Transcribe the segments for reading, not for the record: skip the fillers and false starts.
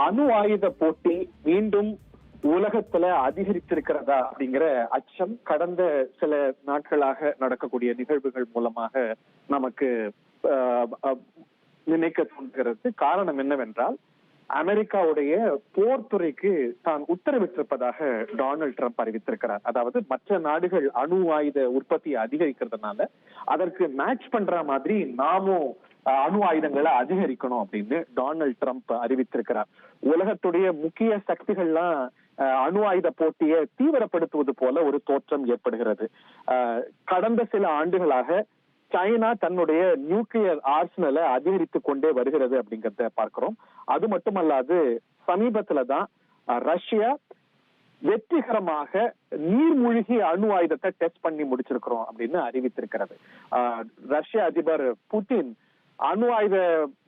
அணு ஆயுத போட்டி மீண்டும் உலகத்துல அதிகரித்திருக்கிறதா அப்படிங்கிற அச்சம் கடந்த சில நாட்களாக நடக்கக்கூடிய நிகழ்வுகள் மூலமாக நமக்கு நினைக்க தோன்றுகிறது. காரணம் என்னவென்றால், அமெரிக்காவுடைய போர்த்துறைக்கு தான் உத்தரவிட்டிருப்பதாக டொனால்டு ட்ரம்ப் அறிவித்திருக்கிறார். அதாவது மற்ற நாடுகள் அணு ஆயுத உற்பத்தியை அதிகரிக்கிறதுனால அதற்கு மேட்ச் பண்ற மாதிரி நாமும் அணு ஆயுதங்களை அதிகரிக்கணும் அப்படின்னு டொனால்டு ட்ரம்ப் அறிவித்திருக்கிறார். உலகத்துடைய முக்கிய சக்திகள்லாம் அணு ஆயுத போட்டியை தீவிரப்படுத்துவது போல ஒரு தோற்றம் ஏற்படுகிறது. கடந்த சில ஆண்டுகளாக சைனா தன்னுடைய நியூக்ளியர் ஆர்சனலை அதிகரித்து கொண்டே வருகிறது அப்படிங்கறத பார்க்கிறோம். அது மட்டுமல்லாது சமீபத்துலதான் ரஷ்யா வெற்றிகரமாக நீர்மூழ்கி அணு ஆயுதத்தை டெஸ்ட் பண்ணி முடிச்சிருக்கிறோம் அப்படின்னு அறிவித்திருக்கிறது. ரஷ்ய அதிபர் புட்டின் அணு ஆயுத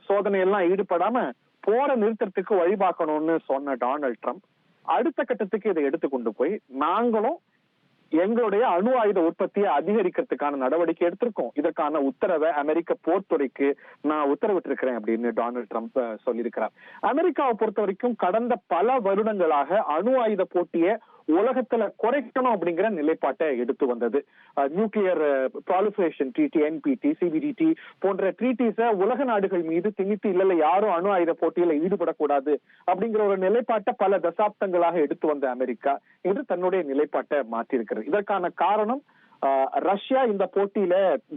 சோதனையெல்லாம் ஈடுபடாம போற நிறுத்தத்துக்கு வழிபாக்கணும்னு சொன்ன டொனால்டு ட்ரம்ப் அடுத்த கட்டத்துக்கு இதை எடுத்துக்கொண்டு போய் நாங்களும் எங்களுடைய அணு ஆயுத உற்பத்தியை அதிகரிக்கிறதுக்கான நடவடிக்கை எடுத்திருக்கோம், இதற்கான உத்தரவை அமெரிக்க போர்த்துறைக்கு நான் உத்தரவிட்டிருக்கிறேன் அப்படின்னு டொனால்டு ட்ரம்ப் சொல்லியிருக்கிறார். அமெரிக்காவை பொறுத்த வரைக்கும் கடந்த பல வருடங்களாக அணு ஆயுத போட்டியை உலகத்துல குறைக்கணும் அப்படிங்கிற நிலைப்பாட்டை எடுத்து வந்தது. நியூக்ளியர் ப்ராலிஃபரேஷன் ட்ரீட்டி, என்பிடி, சிபிடிடி போன்ற ட்ரீட்டிஸ உலக நாடுகள் மீது திணித்து இல்ல யாரும் அணு ஆயுத போட்டியில ஈடுபடக்கூடாது அப்படிங்கிற ஒரு நிலைப்பாட்டை பல தசாப்தங்களாக எடுத்து வந்த அமெரிக்கா இன்று தன்னுடைய நிலைப்பாட்டை மாற்றியிருக்கிறது. இதற்கான காரணம் ரஷ்யா இந்த போட்டியில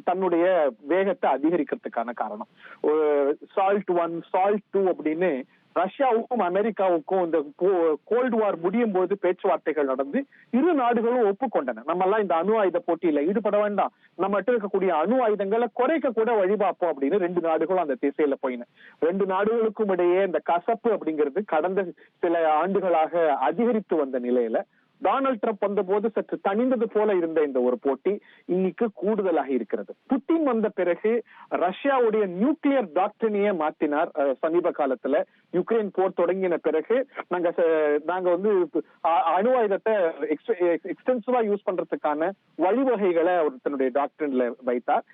தன்னுடைய வேகத்தை அதிகரிக்கிறதுக்கான காரணம். சால்ட் 1, சால்ட் 2 அப்படின்னு ரஷ்யாவுக்கும் அமெரிக்காவுக்கும் இந்த கோல்டு வார் முடியும் போது பேச்சுவார்த்தைகள் நடந்து இரு நாடுகளும் ஒப்புக்கொண்டன. நம்ம எல்லாம் இந்த அணு ஆயுத போட்டியில ஈடுபட வேண்டாம், நம்ம இருக்கக்கூடிய அணு ஆயுதங்களை குறைக்க கூட வழிபாப்போம் அப்படின்னு ரெண்டு நாடுகளும் அந்த திசையில போயின. ரெண்டு நாடுகளுக்கும் இடையே இந்த கசப்பு அப்படிங்கிறது கடந்த சில ஆண்டுகளாக அதிகரித்து வந்த நிலையில டொனால்டு ட்ரம்ப் வந்த போது சற்று தணிந்தது போல இருந்த இந்த ஒரு போட்டி இன்னைக்கு கூடுதலாக இருக்கிறது. புட்டின் வந்த பிறகு ரஷ்யாவுடைய நியூக்ளியர் டாக்டரினையே மாற்றினார். சமீப காலத்துல யுக்ரைன் போர் தொடங்கின பிறகு நாங்க வந்து அணு ஆயுதத்தை எக்ஸ்டென்சிவா யூஸ் பண்றதுக்கான வழிவகைகளை அவர் தன்னுடைய டாக்டரின்ல வைத்தார்.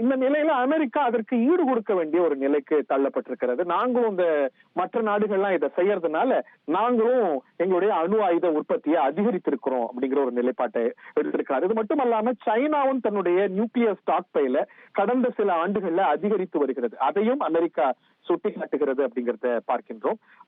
இந்த நிலையில அமெரிக்கா அதற்கு ஈடு கொடுக்க வேண்டிய ஒரு நிலைக்கு தள்ளப்பட்டிருக்கிறது. நாங்களும் இந்த மற்ற நாடுகள்லாம் இதை செய்யறதுனால நாங்களும் எங்களுடைய அணு ஆயுத உற்பத்தியை அதிகரித்திருக்கிறோம் அப்படிங்கிற ஒரு நிலைப்பாட்டை எடுத்திருக்கிறார். இது மட்டும் அல்லாம சைனாவும் தன்னுடைய நியூக்ளியர் ஸ்டாக் பைல கடந்த சில ஆண்டுகள்ல அதிகரித்து வருகிறது. அதையும் அமெரிக்கா சுட்டி காட்டுகிறது அப்படிங்கறத பார்க்கின்றோம்.